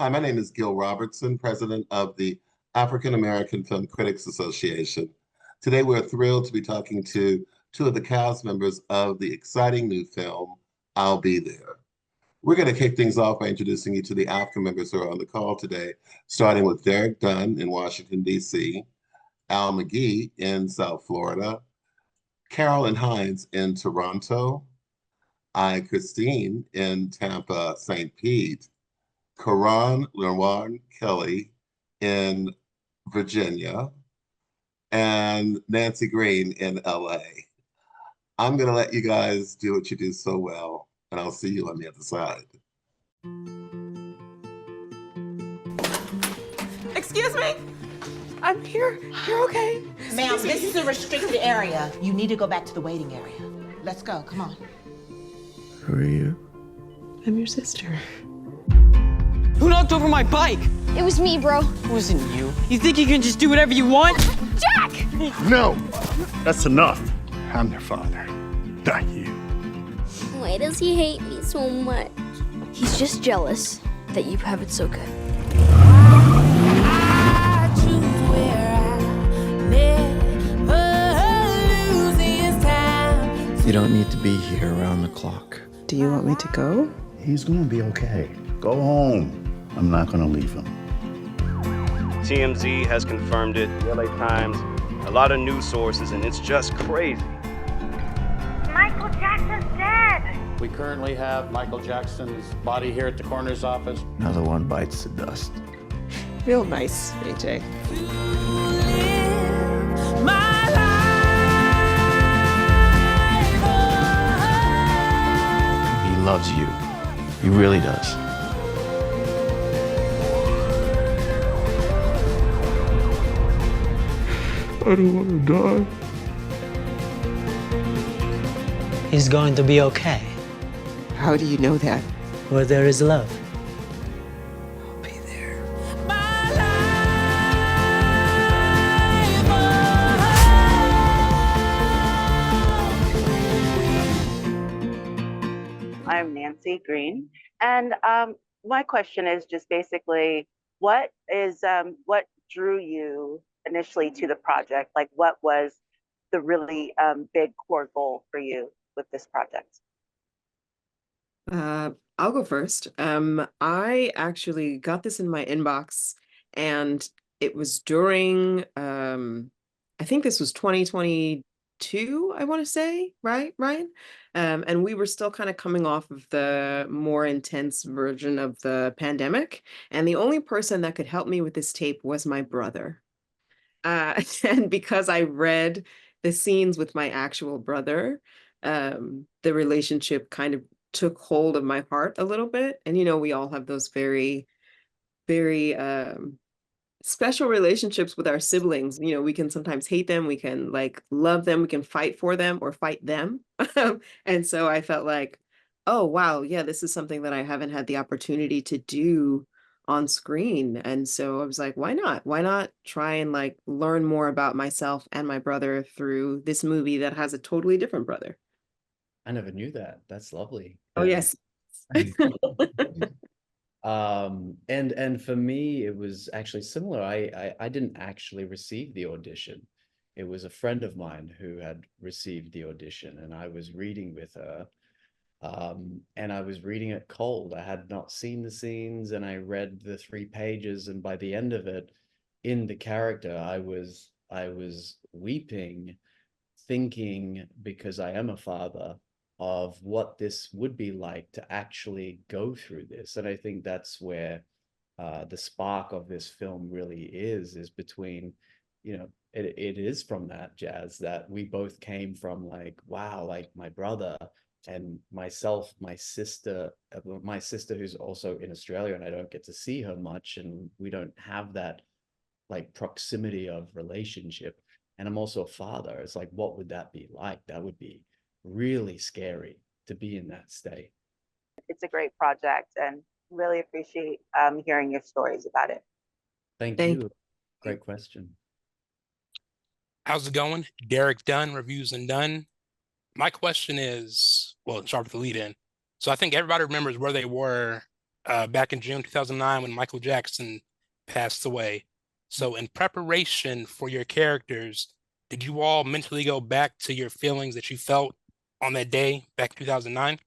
Hi, my name is Gil Robertson, president of the African American Film Critics Association. Today, we're thrilled to be talking to two of the cast members of the exciting new film, I'll Be There. We're going to kick things off by introducing you to the AAFCA members who are on the call today, starting with Derek Dunn in Washington, D.C., Al McGee in South Florida, Carolyn Hines in Toronto, Christine in Tampa, St. Pete, Karan Lerwan Kelly in Virginia, and Nancy Green in LA. I'm going to let you guys do what you do so well, and I'll see you on the other side. Excuse me? I'm here. You're okay. Ma'am, this is a restricted area. You need to go back to the waiting area. Let's go. Come on. Who are you? I'm your sister. Who knocked over my bike? It was me, bro. It wasn't you. You think you can just do whatever you want? Jack! No! That's enough. I'm their father, not you. Why does he hate me so much? He's just jealous that you have it so good. You don't need to be here around the clock. Do you want me to go? He's gonna be okay. Go home. I'm not gonna leave him. TMZ has confirmed it, the LA Times, a lot of news sources, and it's just crazy. Michael Jackson's dead. We currently have Michael Jackson's body here at the coroner's office. Another one bites the dust. Real nice, AJ. He loves you. He really does. I don't want to die. He's going to be okay. How do you know that? Where there is love. I'll be there. I'm Nancy Green, and my question is just basically, what drew you initially to the project? Like, what was the really big core goal for you with this project? I'll go first. I actually got this in my inbox, and it was during I think this was 2022, I want to say, right, Ryan? And we were still kind of coming off of the more intense version of the pandemic, and the only person that could help me with this tape was my brother. And because I read the scenes with my actual brother, the relationship kind of took hold of my heart a little bit. And, you know, we all have those very, very special relationships with our siblings. You know, we can sometimes hate them, we can like love them, we can fight for them or fight them. And so I felt like, oh, wow, yeah, this is something that I haven't had the opportunity to do on screen. And so I was like, why not? Why not try and like learn more about myself and my brother through this movie that has a totally different brother? I never knew that. That's lovely. Oh, yes. And for me, it was actually similar. I didn't actually receive the audition. It was a friend of mine who had received the audition, and I was reading with her. And I was reading it cold. I had not seen the scenes, and I read the 3 pages, and by the end of it, in the character, I was weeping, thinking, because I am a father, of what this would be like to actually go through this. And I think that's where the spark of this film really is between, you know, it is from that, Jazz, that we both came from, like, wow, like my brother and myself, my sister who's also in Australia, and I don't get to see her much, and we don't have that like proximity of relationship. And I'm also a father. It's like, what would that be like? That would be really scary to be in that state. It's a great project, and really appreciate hearing your stories about it. Thank you. Great question. How's it going? Derek Dunn, Reviews and Done. My question is, well, start with the lead in. So I think everybody remembers where they were back in June 2009 when Michael Jackson passed away. So in preparation for your characters, did you all mentally go back to your feelings that you felt on that day back in 2009?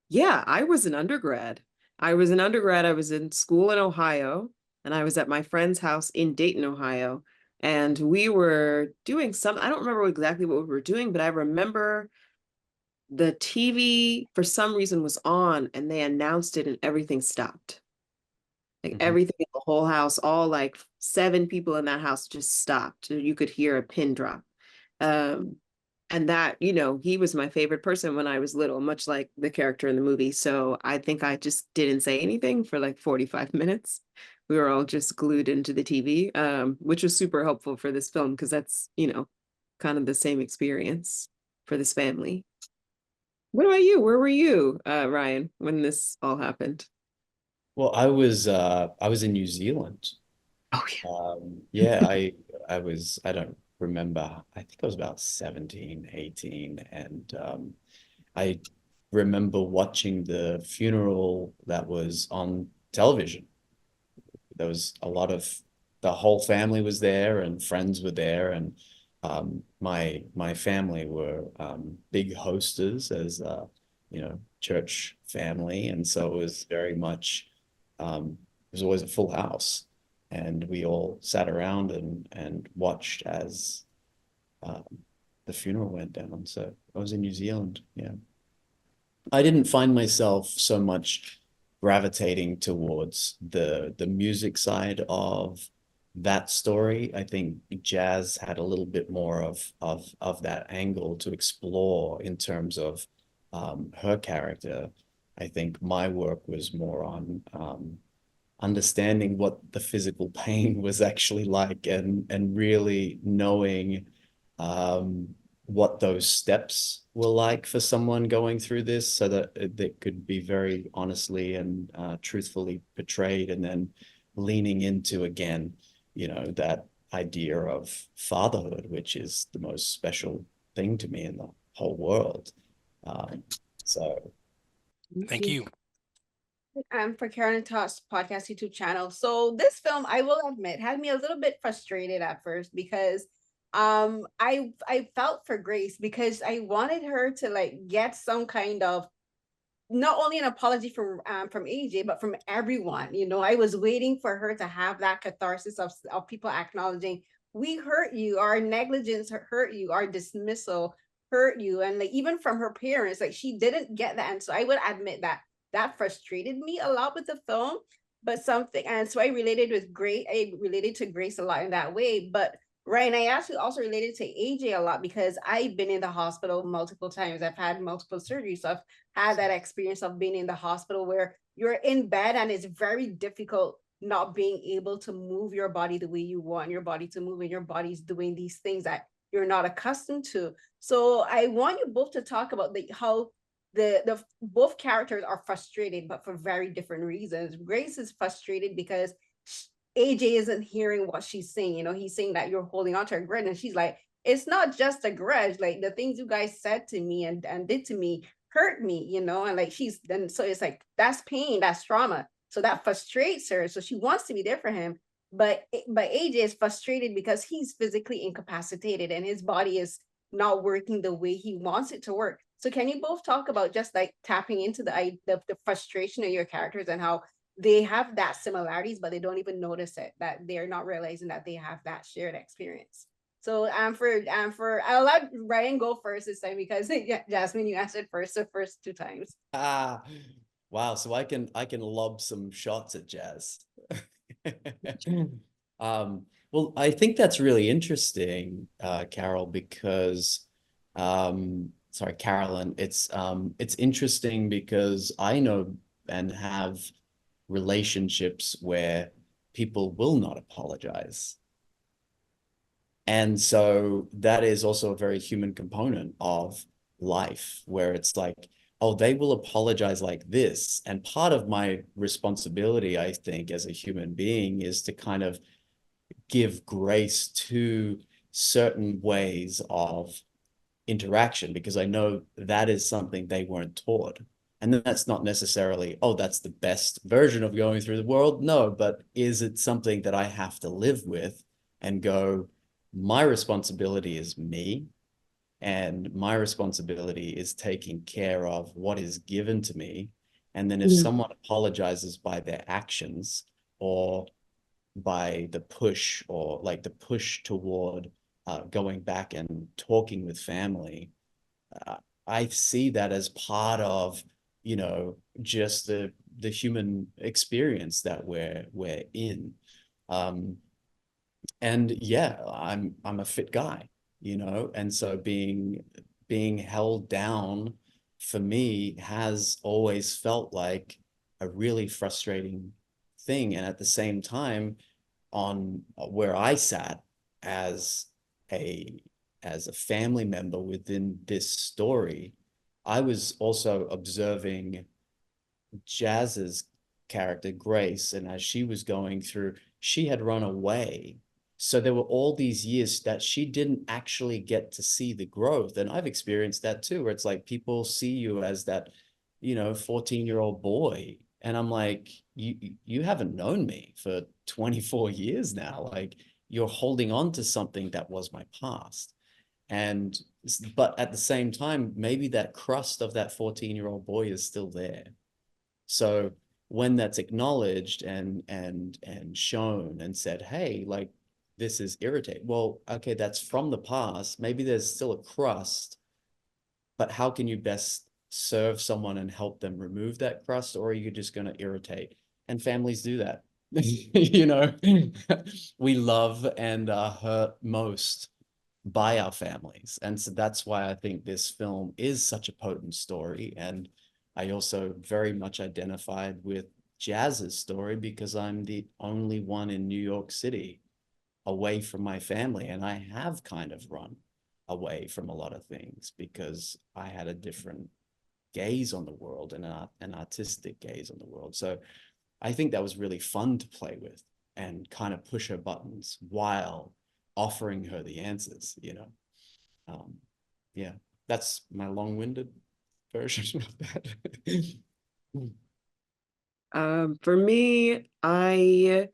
Yeah, I was an undergrad. I was an undergrad. I was in school in Ohio, and I was at my friend's house in Dayton, Ohio. And we were doing some, I don't remember exactly what we were doing, but I remember the TV for some reason was on and they announced it and everything stopped. Like everything in the whole house, all like 7 people in that house just stopped. You could hear a pin drop. Um, and that, you know, he was my favorite person when I was little, much like the character in the movie. So I think I just didn't say anything for like 45 minutes. We were all just glued into the TV, which was super helpful for this film because that's, you know, kind of the same experience for this family. What about you? Where were you, Ryan, when this all happened? Well, I was in New Zealand. Oh Yeah, I don't remember. I think I was about 17, 18, and I remember watching the funeral that was on television. There was a lot of the whole family was there and friends were there, and my family were big hosters as you know, church family, and so it was very much it was always a full house, and we all sat around and watched as um, the funeral went down. So I was in New Zealand. Yeah, I didn't find myself so much gravitating towards the music side of that story. I think Jazz had a little bit more of that angle to explore in terms of her character. I think my work was more on understanding what the physical pain was actually like, and really knowing what those steps were like for someone going through this, so that it could be very honestly and truthfully portrayed, and then leaning into, again, you know, that idea of fatherhood, which is the most special thing to me in the whole world. So Thank you. For Karen and Toss podcast YouTube channel. So this film, I will admit, had me a little bit frustrated at first because I felt for Grace, because I wanted her to like get some kind of, not only an apology from AJ, but from everyone. You know, I was waiting for her to have that catharsis of people acknowledging, we hurt you, our negligence hurt you, our dismissal hurt you. And like, even from her parents, like, she didn't get that. And so I would admit that that frustrated me a lot with the film. But something, and so I related to Grace a lot in that way. But Ryan, I actually also related to AJ a lot because I've been in the hospital multiple times. I've had multiple surgeries. So I've had that experience of being in the hospital where you're in bed and it's very difficult not being able to move your body the way you want your body to move, and your body's doing these things that you're not accustomed to. So I want you both to talk about how the both characters are frustrated, but for very different reasons. Grace is frustrated because AJ isn't hearing what she's saying. You know, he's saying that you're holding on to a grudge, and she's like, it's not just a grudge. Like, the things you guys said to me and did to me hurt me, you know, and like then so it's like, that's pain, that's trauma. So that frustrates her. So she wants to be there for him. But AJ is frustrated because he's physically incapacitated and his body is not working the way he wants it to work. So can you both talk about just like tapping into the frustration of your characters and how they have that similarities, but they don't even notice it, that they're not realizing that they have that shared experience. So I'll let Ryan go first this time because Jasmine, you answered first the first 2 times. Wow, so I can lob some shots at Jazz. Well, I think that's really interesting, Carol, because sorry, Carolyn, it's interesting because I know and have relationships where people will not apologize. And so that is also a very human component of life, where it's like, oh, they will apologize like this. And part of my responsibility, I think, as a human being is to kind of give grace to certain ways of interaction, because I know that is something they weren't taught. And that's not necessarily, oh, that's the best version of going through the world. No, but is it something that I have to live with and go, my responsibility is me, and my responsibility is taking care of what is given to me. And then if someone apologizes by their actions or by the push, or like the push toward going back and talking with family, I see that as part of, you know, just the human experience that we're in. And yeah, I'm a fit guy, you know, and so being held down for me has always felt like a really frustrating thing. And at the same time, on where I sat as a as a family member within this story, I was also observing Jazz's character, Grace, and as she was going through, she had run away. So there were all these years that she didn't actually get to see the growth. And I've experienced that too, where it's like people see you as that, you know, 14-year-old boy. And I'm like, you haven't known me for 24 years now. Like, you're holding on to something that was my past. And but at the same time, maybe that crust of that 14-year-old boy is still there. So when that's acknowledged and shown and said, hey, like, this is irritating. Well, okay, that's from the past. Maybe there's still a crust, but how can you best serve someone and help them remove that crust? Or are you just going to irritate? And families do that. You know, we love and are hurt most by our families. And so that's why I think this film is such a potent story. And I also very much identified with Jazz's story because I'm the only one in New York City away from my family. And I have kind of run away from a lot of things because I had a different gaze on the world and an artistic gaze on the world. So I think that was really fun to play with and kind of push her buttons while offering her the answers, you know. Yeah, that's my long-winded version of that. For me, I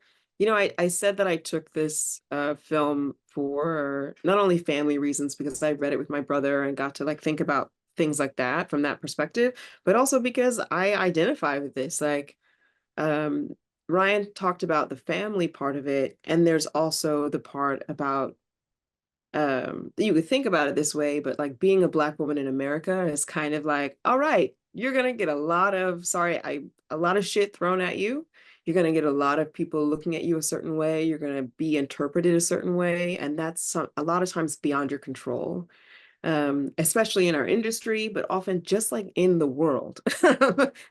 said that I took this film for not only family reasons, because I read it with my brother and got to like think about things like that from that perspective, but also because I identify with this. Like, Ryan talked about the family part of it, and there's also the part about you could think about it this way, but like being a Black woman in America is kind of like, all right, you're gonna get a lot of a lot of shit thrown at you. You're gonna get a lot of people looking at you a certain way. You're gonna be interpreted a certain way, and that's a lot of times beyond your control, especially in our industry, but often just like in the world.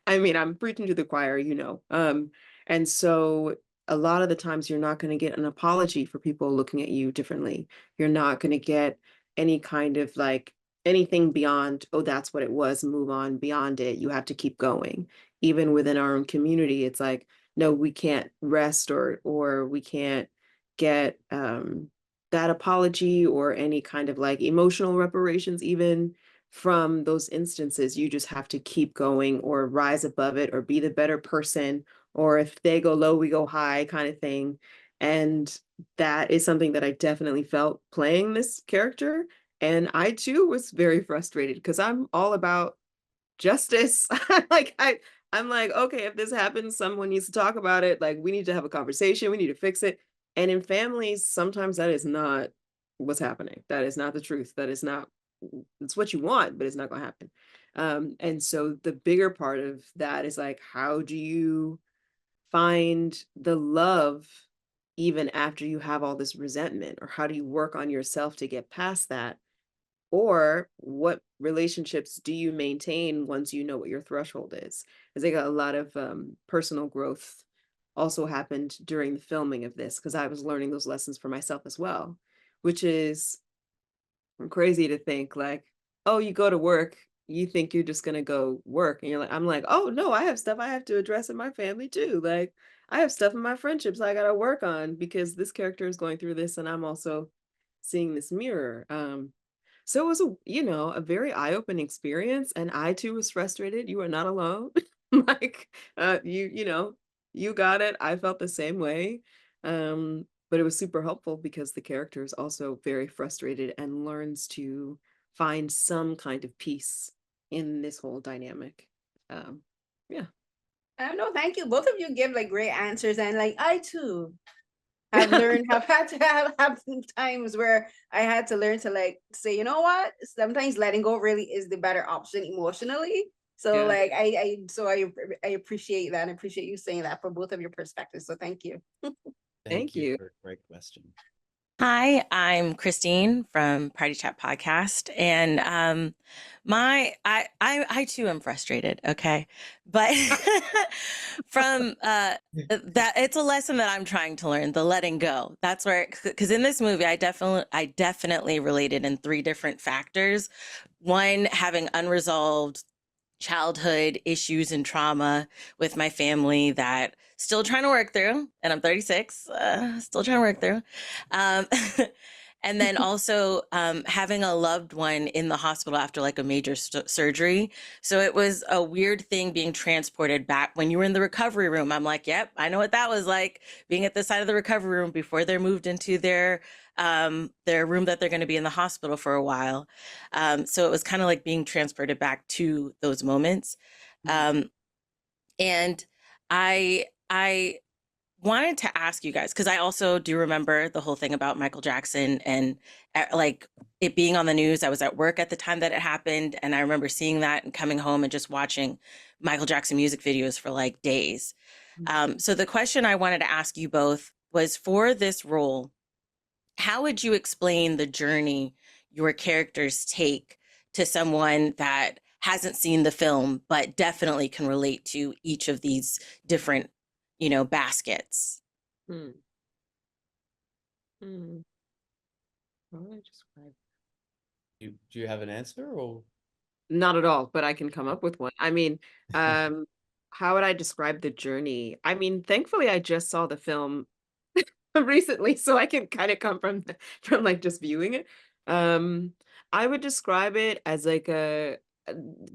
I mean, I'm preaching to the choir, you know. And so a lot of the times you're not going to get an apology for people looking at you differently. You're not going to get any kind of like anything beyond, oh, that's what it was, move on beyond it. You have to keep going. Even within our own community, it's like, no, we can't rest or we can't get that apology or any kind of like emotional reparations, even from those instances. You just have to keep going or rise above it or be the better person, or if they go low, we go high kind of thing. And that is something that I definitely felt playing this character. And I too was very frustrated because I'm all about justice. like I'm like, okay, if this happens, someone needs to talk about it. Like, we need to have a conversation, we need to fix it. And in families, sometimes that is not what's happening. That is not the truth. That is not, it's what you want, but it's not going to happen. And so the bigger part of that is like, how do you find the love even after you have all this resentment? Or how do you work on yourself to get past that? Or what relationships do you maintain once you know what your threshold is? I think a lot of personal growth also happened during the filming of this, because I was learning those lessons for myself as well, which is crazy to think like, oh, you go to work, you think you're just gonna go work, and you're like, I'm like, oh no, I have stuff I have to address in my family too. Like, I have stuff in my friendships I gotta work on because this character is going through this, and I'm also seeing this mirror. So it was a very eye-opening experience, and I too was frustrated. You are not alone. Like, you got it. I felt the same way. But it was super helpful because the character is also very frustrated and learns to find some kind of peace in this whole dynamic. Um, yeah. No, thank you. Both of you give like great answers, and like I too have learned, have had to have some times where I had to learn to like say, you know what? Sometimes letting go really is the better option emotionally. So Yeah. like I appreciate that and appreciate you saying that for both of your perspectives. So thank you. Thank you. for a great question. Hi, I'm Christine from Party Chat Podcast, and I too am frustrated. Okay, but from that, it's a lesson that I'm trying to learn, the letting go. That's where, because in this movie, I definitely related in three different factors. One, having unresolved childhood issues and trauma with my family that still trying to work through, and I'm 36, still trying to work through. Um, and then also having a loved one in the hospital after like a major surgery. So it was a weird thing being transported back when you were in the recovery room. I'm like, yep, I know what that was like, being at the side of the recovery room before they're moved into their room that they're going to be in the hospital for a while. So it was kind of like being transported back to those moments. And I wanted to ask you guys, because I also do remember the whole thing about Michael Jackson and like it being on the news. I was at work at the time that it happened, and I remember seeing that and coming home and just watching Michael Jackson music videos for like days. So the question I wanted to ask you both was, for this role, how would you explain the journey your characters take to someone that hasn't seen the film but definitely can relate to each of these different, baskets? Hmm. Hmm. How would I describe? Do you have an answer, or? Not at all, but I can come up with one. I mean, how would I describe the journey? I mean, thankfully, I just saw the film recently, so I can kind of come from like just viewing it. Um, I would describe it as like a-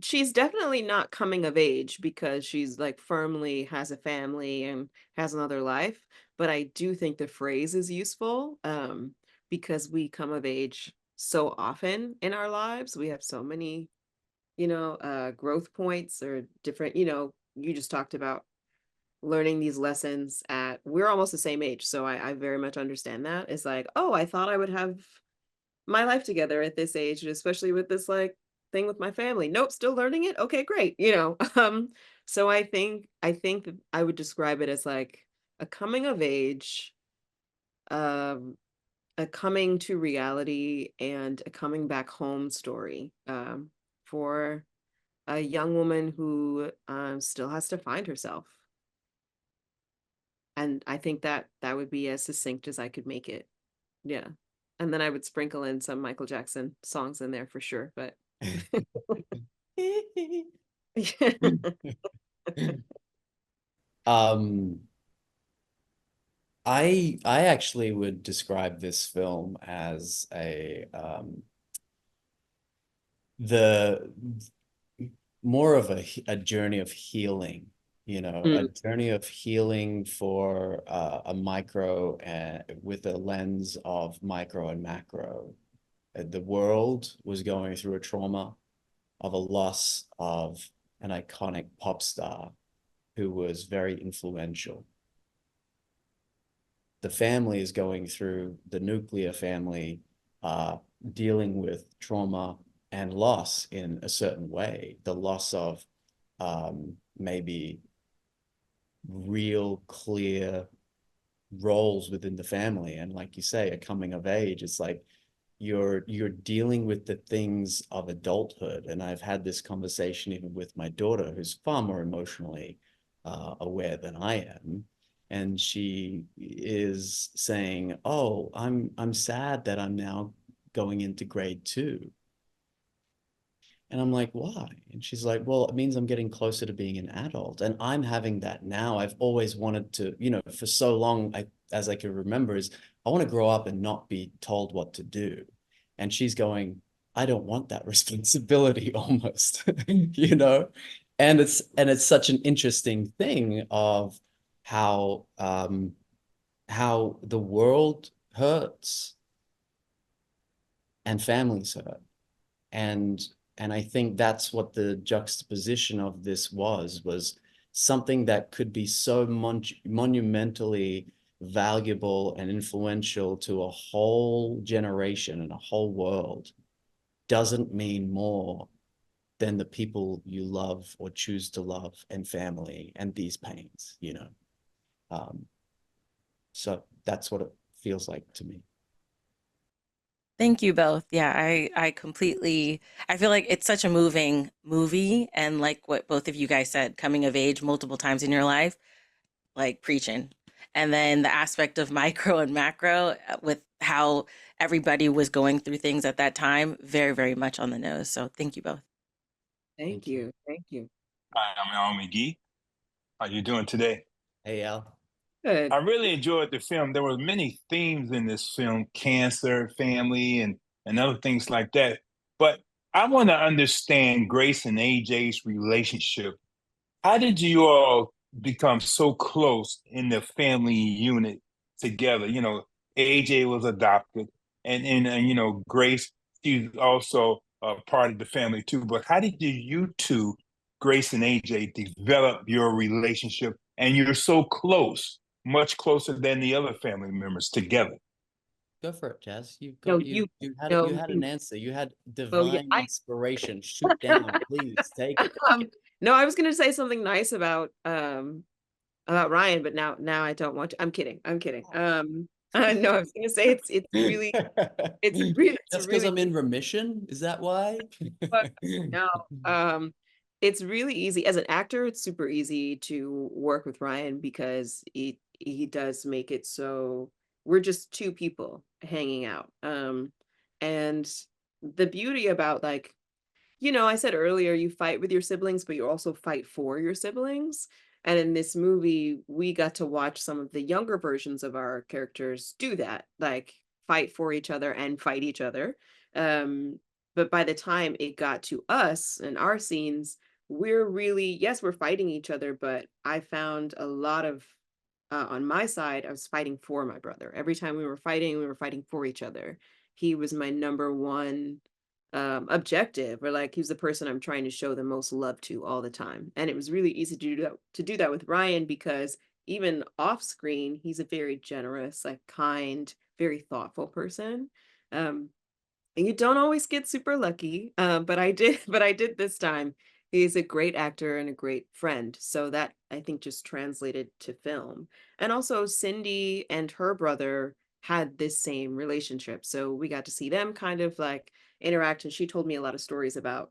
she's definitely not coming of age because she's like firmly has a family and has another life, but I do think the phrase is useful because we come of age so often in our lives. We have so many growth points or different, you just talked about learning these lessons we're almost the same age. So I very much understand that. It's like, oh, I thought I would have my life together at this age, especially with this like thing with my family. Nope, still learning it. Okay, great. So I think that I would describe it as like a coming of age, um, a coming to reality and a coming back home story for a young woman who still has to find herself. And I think that that would be as succinct as I could make it. Yeah. And then I would sprinkle in some Michael Jackson songs in there for sure, but Um, I actually would describe this film as the more of a journey of healing, a journey of healing for a micro and with a lens of micro and macro. The world was going through a trauma of a loss of an iconic pop star who was very influential. The family is going through, the nuclear family, dealing with trauma and loss in a certain way. The loss of maybe real clear roles within the family. And like you say, a coming of age, it's like you're dealing with the things of adulthood. And I've had this conversation even with my daughter, who's far more emotionally aware than I am. And she is saying, oh, I'm sad that I'm now going into grade 2. And I'm like, why? And she's like, well, it means I'm getting closer to being an adult. And I'm having that now. I've always wanted to, for so long, as I can remember, is I want to grow up and not be told what to do. And she's going, I don't want that responsibility almost, you know? And it's such an interesting thing of how the world hurts and families hurt. And I think that's what the juxtaposition of this was something that could be so monumentally valuable and influential to a whole generation and a whole world doesn't mean more than the people you love or choose to love and family and these pains, you know. So that's what it feels like to me. Thank you both. Yeah, I completely I feel like it's such a moving movie, and like what both of you guys said, coming of age multiple times in your life, like preaching. And then the aspect of micro and macro with how everybody was going through things at that time, very, very much on the nose. So thank you both. Thank you. Thank you. Hi, I'm Al McGee. How you doing today? Hey, Al. Good. I really enjoyed the film. There were many themes in this film, cancer, family, and other things like that. But I want to understand Grace and AJ's relationship. How did you all become so close in the family unit together? You know, AJ was adopted, and you know, Grace, she's also a part of the family too. But how did you two, Grace and AJ, develop your relationship? And you're so close, much closer than the other family members together. Go for it, Jazz. You've No, got you you had an answer. You had oh yeah, divine inspiration. Shoot down, please take it. no, I was gonna say something nice about Ryan, but now I don't want to. I'm kidding. I'm kidding. No, I was gonna say it's really That's because I'm in remission. Is that why? no. It's really easy as an actor. It's super easy to work with Ryan because he does make it so we're just two people hanging out. And the beauty about like, you know, I said earlier, you fight with your siblings, but you also fight for your siblings. And in this movie, we got to watch some of the younger versions of our characters do that, like fight for each other and fight each other. But by the time it got to us and our scenes, we're really, yes, we're fighting each other, but I found a lot of, on my side, I was fighting for my brother. Every time we were fighting for each other. He was my number one objective, or like he was the person I'm trying to show the most love to all the time. And it was really easy to do that with Ryan because even off screen, he's a very generous, like kind, very thoughtful person. And you don't always get super lucky, but I did, but I did this time. He's a great actor and a great friend. So that I think just translated to film. And also Cindy and her brother had this same relationship. So we got to see them kind of like interact. And she told me a lot of stories about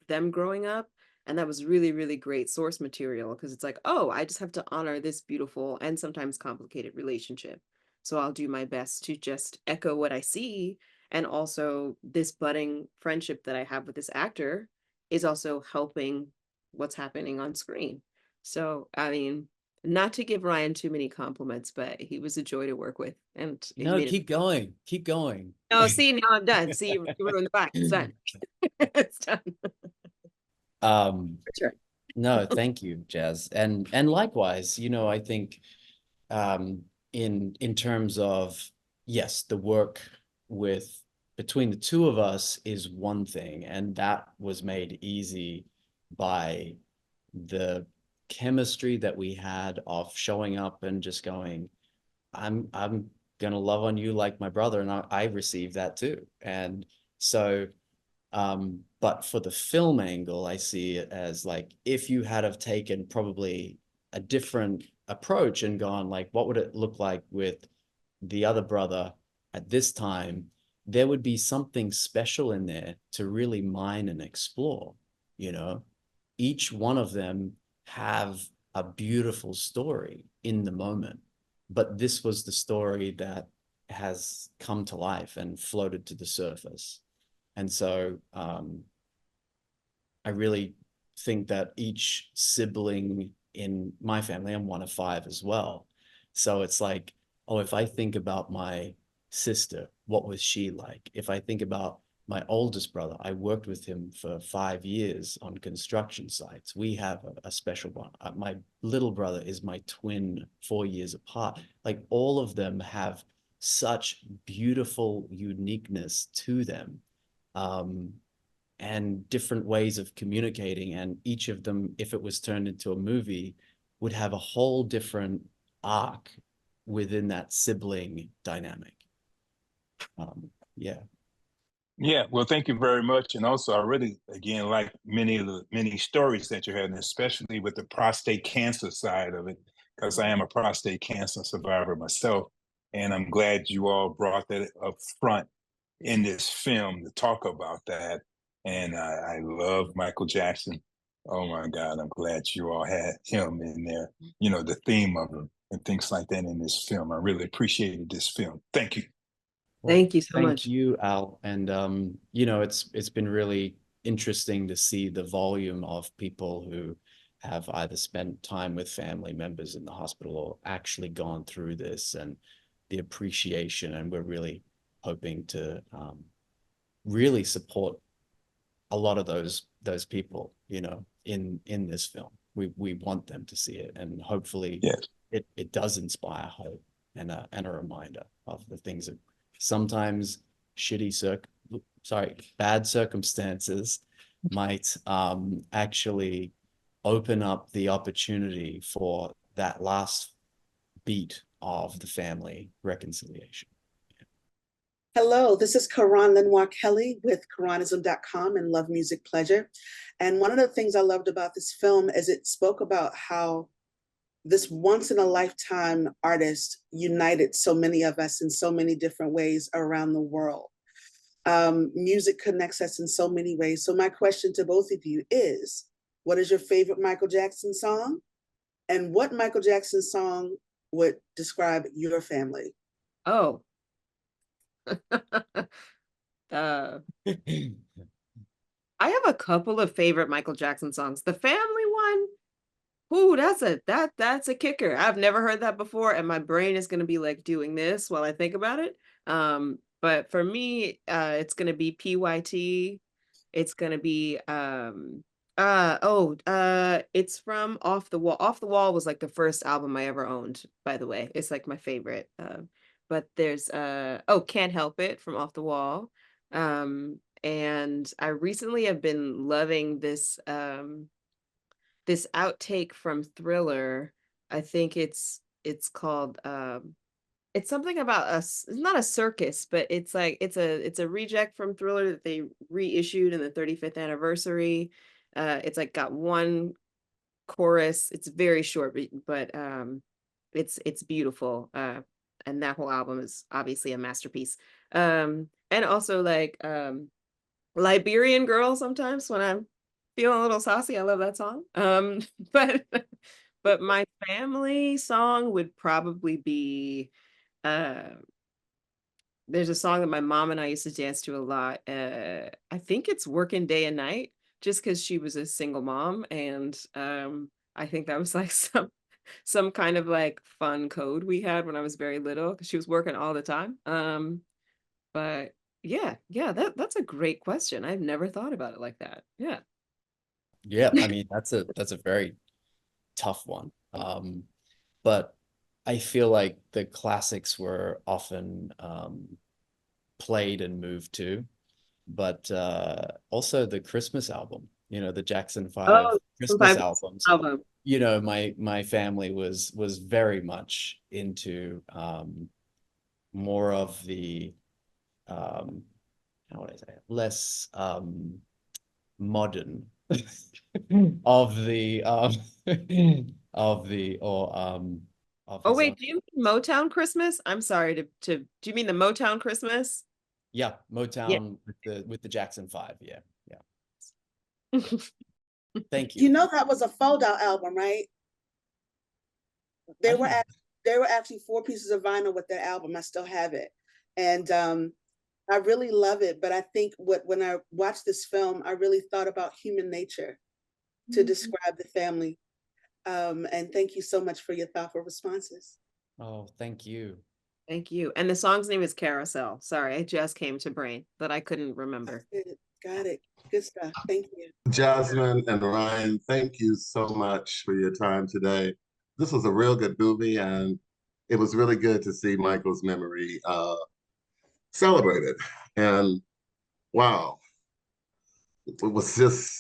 them growing up. And that was really, really great source material because it's like, oh, I just have to honor this beautiful and sometimes complicated relationship. So I'll do my best to just echo what I see. And also this budding friendship that I have with this actor is also helping what's happening on screen. So, I mean, not to give Ryan too many compliments, but he was a joy to work with. And he No, made keep going. Keep going. No, see, now I'm done. See, you ruined the back. It's done. It's done. Sure. No, thank you, Jazz. And likewise, you know, I think in terms of, yes, the work with between the two of us is one thing, and that was made easy by the chemistry that we had of showing up and just going, I'm gonna love on you like my brother, and I received that too. And so but for the film angle, I see it as like if you had have taken probably a different approach and gone like, what would it look like with the other brother at this time, there would be something special in there to really mine and explore, you know. Each one of them have a beautiful story in the moment, but this was the story that has come to life and floated to the surface. And so I really think that each sibling in my family, I'm one of 5 as well. So it's like, oh, if I think about my sister, what was she like? If I think about my oldest brother, I worked with him for 5 years on construction sites. We have a special bond. My little brother is my twin, 4 years apart. Like all of them have such beautiful uniqueness to them, and different ways of communicating. And each of them, if it was turned into a movie, would have a whole different arc within that sibling dynamic. Yeah. Yeah, well, thank you very much. And also, I really, again, like many stories that you're having, especially with the prostate cancer side of it, because I am a prostate cancer survivor myself. And I'm glad you all brought that up front in this film to talk about that. And I love Michael Jackson. Oh my God, I'm glad you all had him in there, you know, the theme of him and things like that in this film. I really appreciated this film. Thank you. Well, Thank you so thank much. you, Al. And you know, it's been really interesting to see the volume of people who have either spent time with family members in the hospital or actually gone through this, and the appreciation. And we're really hoping to really support a lot of those people, you know, in this film. We want them to see it, and hopefully yes, it does inspire hope and a reminder of the things that sometimes bad circumstances might actually open up the opportunity for that last beat of the family reconciliation. Hello, this is Karan Lenoir Kelly with Karanism.com and Love Music Pleasure. And one of the things I loved about this film is it spoke about how this once in a lifetime artist united so many of us in so many different ways around the world. Music connects us in so many ways. So my question to both of you is, what is your favorite Michael Jackson song? And what Michael Jackson song would describe your family? Oh. I have a couple of favorite Michael Jackson songs. The family one, ooh, that's a kicker. I've never heard that before, and my brain is gonna be like doing this while I think about it. But for me, it's gonna be PYT. It's gonna be it's from Off the Wall. Off the Wall was like the first album I ever owned, by the way. It's like my favorite. But there's Can't Help It from Off the Wall. And I recently have been loving this this outtake from Thriller. I think it's called it's something about us. It's not a circus, but it's like it's a reject from Thriller that they reissued in the 35th anniversary. It's like got one chorus. It's very short, but it's beautiful. And that whole album is obviously a masterpiece. And also like Liberian Girl sometimes when I'm feeling a little saucy. I love that song. But but my family song would probably be there's a song that my mom and I used to dance to a lot. I think it's Working Day and Night, just because she was a single mom, and I think that was like some kind of like fun code we had when I was very little, because she was working all the time. But yeah, that's a great question. I've never thought about it like that. Yeah. Yeah, I mean that's a very tough one. But I feel like the classics were often played and moved to, but also the Christmas album, you know, the Jackson 5 Christmas albums. You know, my family was very much into more of the how would I say it? Less modern of the of the of Oh his wait, do you mean Motown Christmas? I'm sorry to do you mean the Motown Christmas? yeah, Motown with the Jackson 5. Yeah. Thank you. You know that was a fold-out album, right? There were actually 4 pieces of vinyl with that album. I still have it. And I really love it. But I think when I watched this film, I really thought about human nature to describe the family. And thank you so much for your thoughtful responses. Oh, thank you. Thank you. And the song's name is Carousel. Sorry, it just came to brain that I couldn't remember. Got it. Good stuff. Thank you. Jasmine and Ryan, thank you so much for your time today. This was a real good movie, and it was really good to see Michael's memory celebrated. And wow, it was just,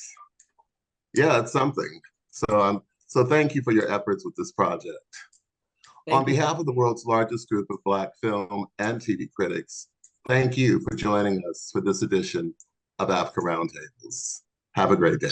yeah, it's something. So thank you for your efforts with this project. On behalf of the world's largest group of Black film and TV critics, thank you for joining us for this edition of AAFCA Roundtables. Have a great day.